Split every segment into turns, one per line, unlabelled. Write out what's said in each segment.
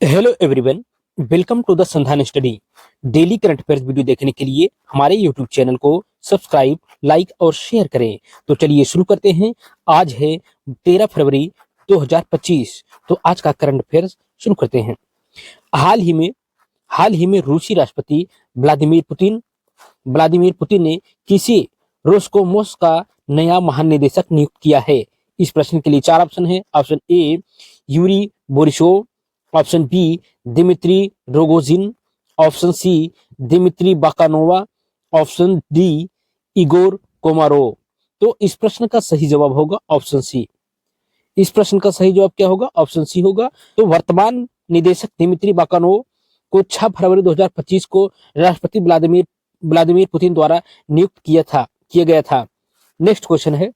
Hello everyone, welcome to the Sandhan study. Daily current affairs video देखने के लिए हमारे यूट्यूब चैनल को सब्सक्राइब, लाइक और शेयर करें। तो चलिए शुरू करते हैं। आज है 13 फरवरी 2025। तो आज का करंट अफेयर्स शुरू करते हैं। हाल ही में रूसी राष्ट्रपति व्लादिमीर पुतिन ने किसी रोस्कोमोस का नया महानिदेशक नियुक्त किया है। इस प्रश्न के लिए चार ऑप्शन है। Option A Yuri Borisov, option B Dmitry Rogozin, option C Dmitry Bakanova, option D Igor Komarov. तो इस प्रश्न का सही जवाब होगा ऑप्शन सी। इस प्रश्न का सही जवाब क्या होगा? ऑप्शन सी होगा। तो वर्तमान निदेशक दिमित्री बाकानोव को 6 फरवरी 2025 को राष्ट्रपति व्लादिमीर पुतिन द्वारा नियुक्त किया गया था। नेक्स्ट क्वेश्चन है,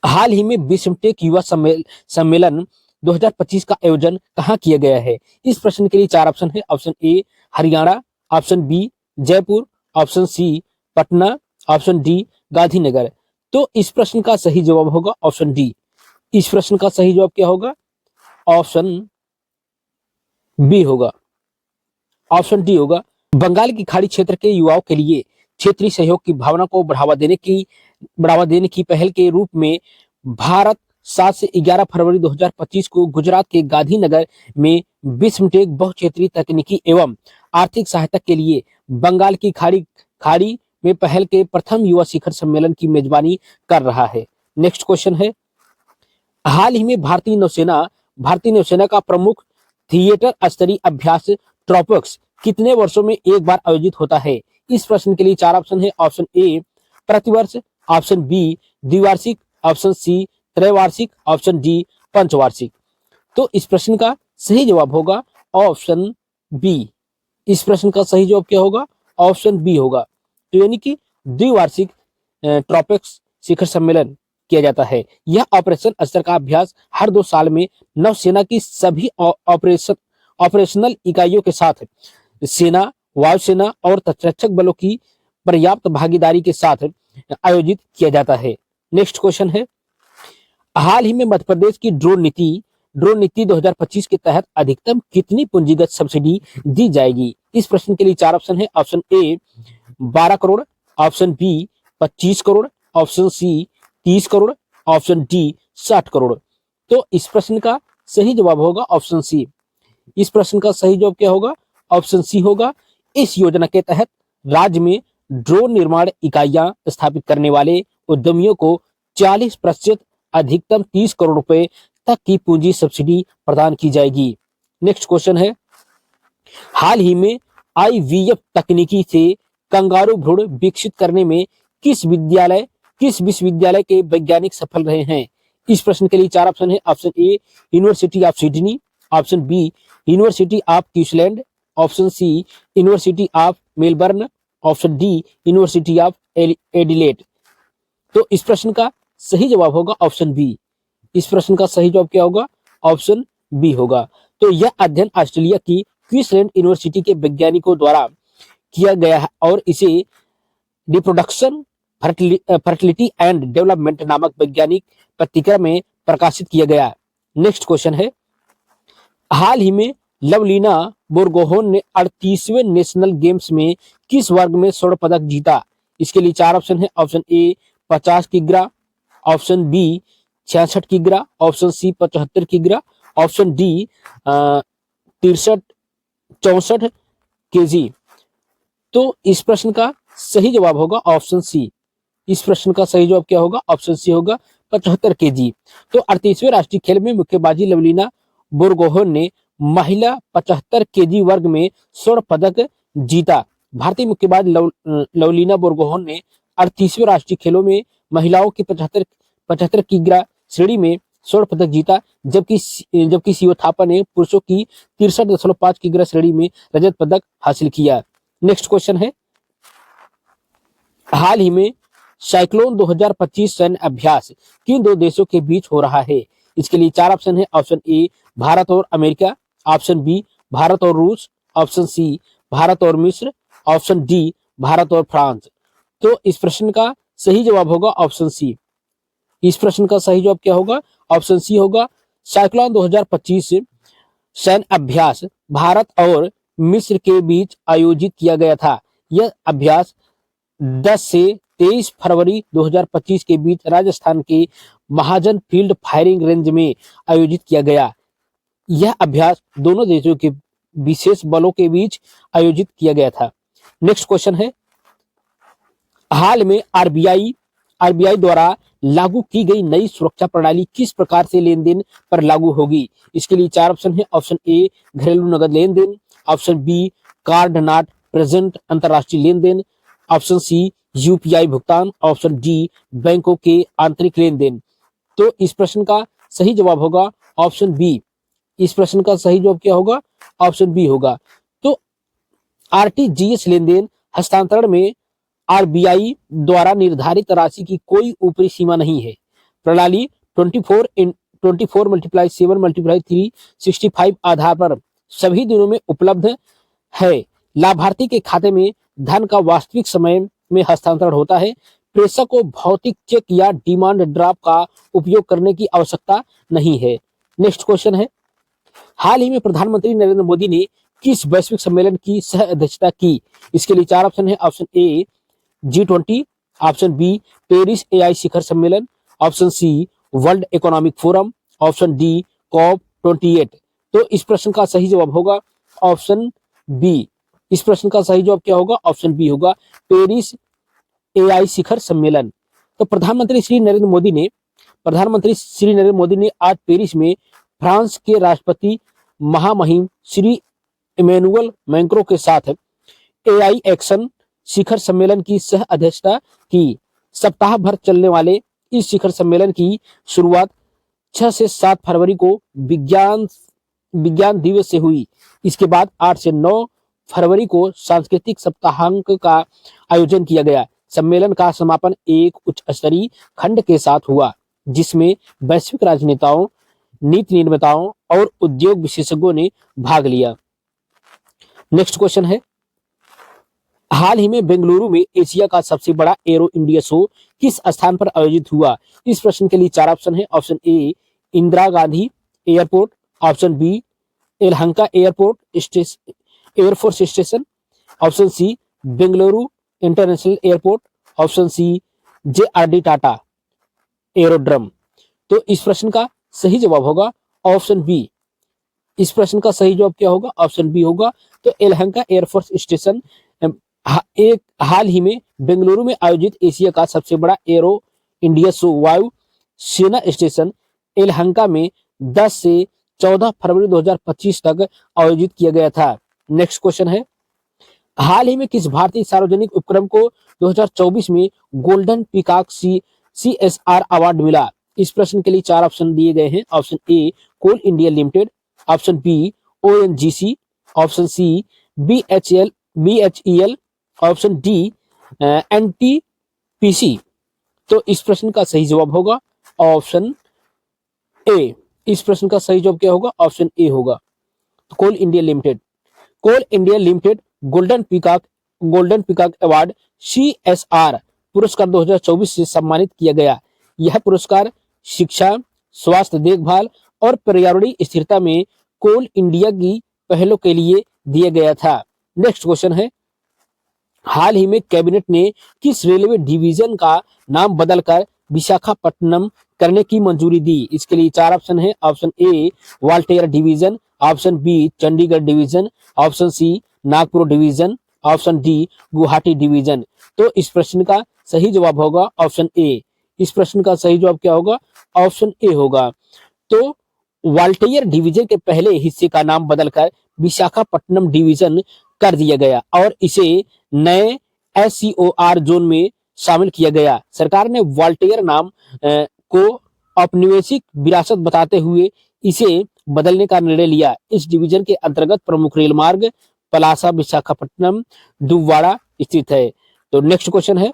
हाल ही में बिस्मटेक युवा सम्मेलन 2025 का आयोजन कहाँ किया गया है? इस प्रश्न के लिए चार ऑप्शन है। Option A Haryana, option B Jaipur, option C Patna, option D Gandhinagar. तो इस प्रश्न का सही जवाब होगा ऑप्शन डी। इस प्रश्न का सही जवाब क्या होगा? ऑप्शन बी होगा, ऑप्शन डी होगा। बंगाल की खाड़ी क्षेत्र के युवाओं के लिए क्षेत्रीय सहयोग की भावना को बढ़ावा देने की पहल के रूप में भारत 7 से 11 फरवरी 2025 को गुजरात के गांधीनगर में बिस्मटेक बहुक्षेत्रीय तकनीकी एवं आर्थिक सहायता के लिए बंगाल की खाड़ी में पहल के प्रथम युवा शिखर सम्मेलन की मेजबानी कर रहा है। नेक्स्ट क्वेश्चन है, हाल ही में भारतीय नौसेना का प्रमुख थिएटर स्तरीय अभ्यास ट्रोपक्स कितने वर्षों में एक बार आयोजित होता है? इस प्रश्न के लिए चार ऑप्शन है। ऑप्शन ए प्रतिवर्ष, ऑप्शन बी द्विवार्षिक, ऑप्शन सी त्रैवार्षिक, ऑप्शन डी पंचवार्षिक। तो इस प्रश्न का सही जवाब होगा ऑप्शन बी। इस प्रश्न का सही जवाब क्या होगा? ऑप्शन बी होगा। तो यानी कि द्विवार्षिक ट्रोपक्स शिखर सम्मेलन किया जाता है। यह ऑपरेशन स्तर का अभ्यास हर 2 साल में नौसेना की सभी ऑपरेशनल इकाइयों के साथ सेना, वायुसेना और तटरक्षक बलों की पर्याप्त भागीदारी के साथ आयोजित किया जाता है। नेक्स्ट क्वेश्चन है, हाल ही में मध्य प्रदेश की ड्रोन नीति 2025 के तहत अधिकतम कितनी पूंजीगत सब्सिडी दी जाएगी? इस प्रश्न के लिए चार ऑप्शन है। Option A 12 crore, option B 25 crore, option C 30 crore, option D 60 crore. तो इस प्रश्न का सही जवाब होगा ऑप्शन सी। इस प्रश्न का सही जवाब क्या होगा? ऑप्शन सी होगा। इस योजना के तहत राज्य में ड्रोन निर्माण इकाइयां स्थापित करने वाले उद्यमियों को 40% अधिकतम 30 करोड़ रुपए तक की पूंजी सब्सिडी प्रदान की जाएगी। नेक्स्ट क्वेश्चन है, हाल ही में आईवीएफ तकनीकी से कंगारू भ्रूण विकसित करने में किस विश्वविद्यालय के वैज्ञानिक सफल रहे हैं? इस प्रश्न के लिए चार ऑप्शन है। Option A university of Sydney, option B university of Queensland, option C university of Melbourne, option D university of Adelaide. तो इस प्रश्न का सही जवाब होगा ऑप्शन बी। इस प्रश्न का सही जवाब क्या होगा? ऑप्शन बी होगा। तो यह अध्ययन ऑस्ट्रेलिया की क्वींसलैंड यूनिवर्सिटी के वैज्ञानिकों द्वारा किया गया है और इसे रिप्रोडक्शन फर्टिलिटी एंड डेवलपमेंट नामक वैज्ञानिक पत्रिका में प्रकाशित किया गया। नेक्स्ट क्वेश्चन है, हाल ही में लवलीना बोरगोहेन ने 38वें नेशनल गेम्स में किस वर्ग में स्वर्ण पदक जीता? इसके लिए चार ऑप्शन है। ऑप्शन ए 50 किग्रा, ऑप्शन बी 66 किग्रा, ऑप्शन सी 75 किग्रा, ऑप्शन डी 63-64 केजी। तो इस प्रश्न का सही जवाब होगा ऑप्शन सी। इस प्रश्न का सही जवाब क्या होगा? ऑप्शन सी होगा 75 केजी। तो 38वें राष्ट्रीय खेल में मुक्केबाजी लवलीना बोरगोहेन ने महिला 75 केजी वर्ग में स्वर्ण पदक जीता। भारतीय मुक्केबाज लवलीना बोरगोहेन ने 38वें राष्ट्रीय खेलों में महिलाओं की 75 किग्रा श्रेणी में स्वर्ण पदक जीता, जबकि शिव थापा ने पुरुषों की 63.5 किग्रा श्रेणी में रजत पदक हासिल किया। नेक्स्ट क्वेश्चन है, हाल ही में साइक्लोन 2025 सैन्य अभ्यास किन दो देशों के बीच हो रहा है? इसके लिए चार ऑप्शन है। ऑप्शन ए भारत और अमेरिका, ऑप्शन बी भारत और रूस, ऑप्शन सी भारत और मिस्र, ऑप्शन डी भारत और फ्रांस। तो इस प्रश्न का सही जवाब होगा ऑप्शन सी। इस प्रश्न का सही जवाब क्या होगा? ऑप्शन सी होगा। साइक्लोन 2025 सैन्य अभ्यास भारत और मिस्र के बीच आयोजित किया गया था? यह अभ्यास 10 से 23 फरवरी 2025 के बीच राजस्थान के महाजन फील्ड फायरिंग रेंज में आयोजित किया गया। यह अभ्यास दोनों देशों के विशेष बलों के बीच आयोजित किया गया था। नेक्स्ट क्वेश्चन है, हाल में आरबीआई द्वारा लागू की गई नई सुरक्षा प्रणाली किस प्रकार से लेन देन पर लागू होगी? इसके लिए 4 ऑप्शन है। ऑप्शन ए घरेलू नगद लेन देन, option B card not present अंतरराष्ट्रीय लेन देन, ऑप्शन सी यूपीआई भुगतान, ऑप्शन डी बैंकों के आंतरिक लेन देन। तो इस प्रश्न का सही जवाब होगा ऑप्शन बी। इस प्रश्न का सही जवाब क्या होगा? ऑप्शन बी होगा। तो आरटीजीएस लेन देन हस्तांतरण में आरबीआई द्वारा निर्धारित राशि की कोई ऊपरी सीमा नहीं है। प्रणाली 24 मल्टीप्लाई 7 मल्टीप्लाई 365 आधार पर सभी दिनों में उपलब्ध है। लाभार्थी के खाते में धन का वास्तविक समय में हस्तांतरण होता है। प्रेषक को भौतिक चेक या डिमांड ड्राफ्ट का उपयोग करने की आवश्यकता नहीं है। नेक्स्ट क्वेश्चन है, हाल ही में प्रधानमंत्री नरेंद्र मोदी ने किस वैश्विक सम्मेलन की सह अध्यक्षता की? इसके लिए 4 ऑप्शन है। Option A G20, option B Paris AI शिखर सम्मेलन, option C world economic forum, option D COP28। तो इस प्रश्न का सही जवाब होगा ऑप्शन बी। इस प्रश्न का सही जवाब क्या होगा? ऑप्शन बी होगा, पेरिस एआई शिखर सम्मेलन। तो प्रधानमंत्री श्री नरेंद्र मोदी ने आज पेरिस में फ्रांस के राष्ट्रपति महामहिम श्री इमैनुअल मैक्रों के साथ एआई एक्शन शिखर सम्मेलन की सह अध्यक्षता की। सप्ताह भर चलने वाले इस शिखर सम्मेलन की शुरुआत 6 से 7 फरवरी को विज्ञान दिवस से हुई। इसके बाद 8 से 9 फरवरी को सांस्कृतिक सप्ताहांक का आयोजन किया गया। सम्मेलन का समापन एक उच्च स्तरीय खंड के साथ हुआ, जिसमें वैश्विक राजनेताओं, नीति निर्माताओं और उद्योग विशेषज्ञों ने भाग लिया। नेक्स्ट क्वेश्चन है, हाल ही में बेंगलुरु में एशिया का सबसे बड़ा एरो इंडिया शो किस स्थान पर आयोजित हुआ? इस प्रश्न के लिए 4 ऑप्शन है। Option A Indira Gandhi airport, option B Yelahanka air force station, option C Bengaluru international airport, option C JRD Tata aerodrome. तो इस प्रश्न का सही जवाब होगा ऑप्शन बी। इस प्रश्न का सही जवाब क्या होगा? ऑप्शन बी होगा। तो यलहंका एयरफोर्स स्टेशन एक हाल ही में बेंगलुरु में आयोजित एशिया का सबसे बड़ा एरो इंडिया शो वायु सेना स्टेशन यलहंका में 10 से 14 फरवरी 2025 तक आयोजित किया गया था। नेक्स्ट क्वेश्चन है, हाल ही में किस भारतीय सार्वजनिक उपक्रम को 2024 में गोल्डन पीकॉक CSR अवार्ड मिला? इस प्रश्न के लिए 4 ऑप्शन दिए गए हैं। Option A Coal India limited, option B ONGC, option C BHEL, option D NTPC। तो इस प्रश्न का सही जवाब होगा ऑप्शन ए। इस प्रश्न का सही जवाब क्या होगा? ऑप्शन ए होगा। तो Coal India Limited golden peacock award CSR पुरस्कार 2024 से सम्मानित किया गया। यह पुरस्कार शिक्षा, स्वास्थ्य देखभाल और पर्यावरणीय स्थिरता में कोल इंडिया की पहलों के लिए दिया गया था। नेक्स्ट क्वेश्चन है, हाल ही में कैबिनेट ने किस रेलवे डिवीजन का नाम बदलकर विशाखापट्टनम करने की मंजूरी दी? इसके लिए 4 ऑप्शन है। Option A Waltair division, option B Chandigarh division, option C Nagpur division, option D Guwahati division. तो इस प्रश्न का सही जवाब होगा ऑप्शन ए। इस प्रश्न का सही जवाब क्या होगा? ऑप्शन ए होगा। तो वाल्टेयर डिवीजन के पहले हिस्से का नाम बदलकर विशाखापट्टनम डिवीजन कर दिया गया और इसे नए SCOR जोन में शामिल किया गया। सरकार ने वाल्टेयर नाम को औपनिवेशिक विरासत बताते हुए इसे बदलने का निर्णय लिया। इस डिवीजन के अंतर्गत प्रमुख रेल मार्ग पलासा, विशाखापट्टनम, दुव्वाड़ा स्थित है। तो नेक्स्ट क्वेश्चन है,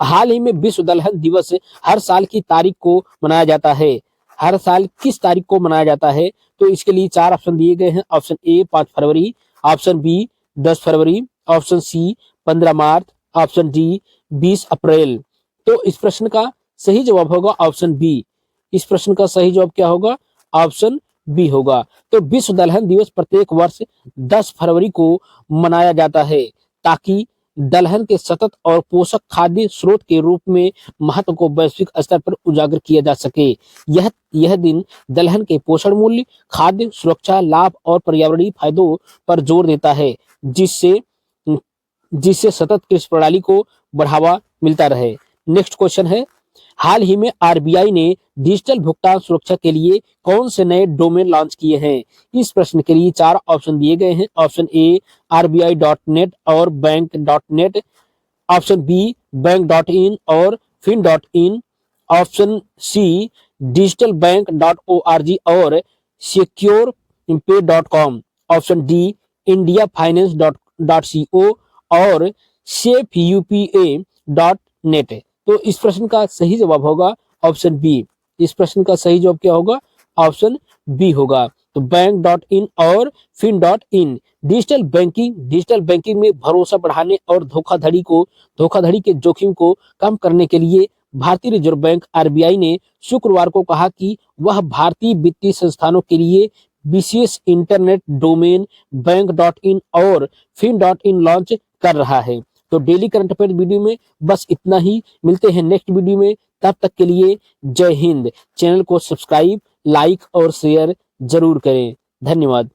हाल ही में विश्व दलहन दिवस हर साल की तारीख को मनाया जाता है। हर साल किस तारीख को मनाया जाता है? तो इसके लिए 4 ऑप्शन दिए गए हैं। ऑप्शन ए 5 फरवरी, ऑप्शन बी 10 फरवरी, ऑप्शन सी 15 मार्च, ऑप्शन डी 20 अप्रैल। तो इस प्रश्न का सही जवाब होगा ऑप्शन बी। इस प्रश्न का सही जवाब क्या होगा? ऑप्शन बी होगा। तो विश्व दलहन दिवस प्रत्येक वर्ष 10 फरवरी को मनाया जाता है ताकि दलहन के सतत और पोषक खाद्य स्रोत के रूप में महत्व को वैश्विक स्तर पर उजागर किया जा सके। यह दिन दलहन के पोषण मूल्य, खाद्य सुरक्षा, लाभ और पर्यावरणीय फायदों पर जोर देता है, जिससे जिससे सतत कृषि प्रणाली को बढ़ावा मिलता रहे। नेक्स्ट क्वेश्चन है, हाल ही में आरबीआई ने डिजिटल भुगतान सुरक्षा के लिए कौन से नए डोमेन लॉन्च किए हैं? इस प्रश्न के लिए 4 ऑप्शन दिए गए हैं। ऑप्शन ए rbi.net और bank.net, ऑप्शन बी बैंक.in और fin.in, ऑप्शन सी digitalbank.org और securepay.com, ऑप्शन डी indiafinance.co और safeupa.net। तो इस प्रश्न का सही जवाब होगा ऑप्शन बी। इस प्रश्न का सही जवाब क्या होगा? ऑप्शन बी होगा। तो बैंक.in और fin.in डिजिटल बैंकिंग में भरोसा बढ़ाने और धोखाधड़ी के जोखिम को कम करने के लिए भारतीय रिजर्व बैंक आरबीआई ने शुक्रवार को कहा कि वह भारतीय वित्तीय संस्थानों के लिए विशेष इंटरनेट डोमेन बैंक.in और fin.in लॉन्च कर रहा है। तो डेली करंट अफेयर वीडियो में बस इतना ही। मिलते हैं नेक्स्ट वीडियो में, तब तक के लिए जय हिंद। चैनल को सब्सक्राइब, लाइक और शेयर जरूर करें। धन्यवाद।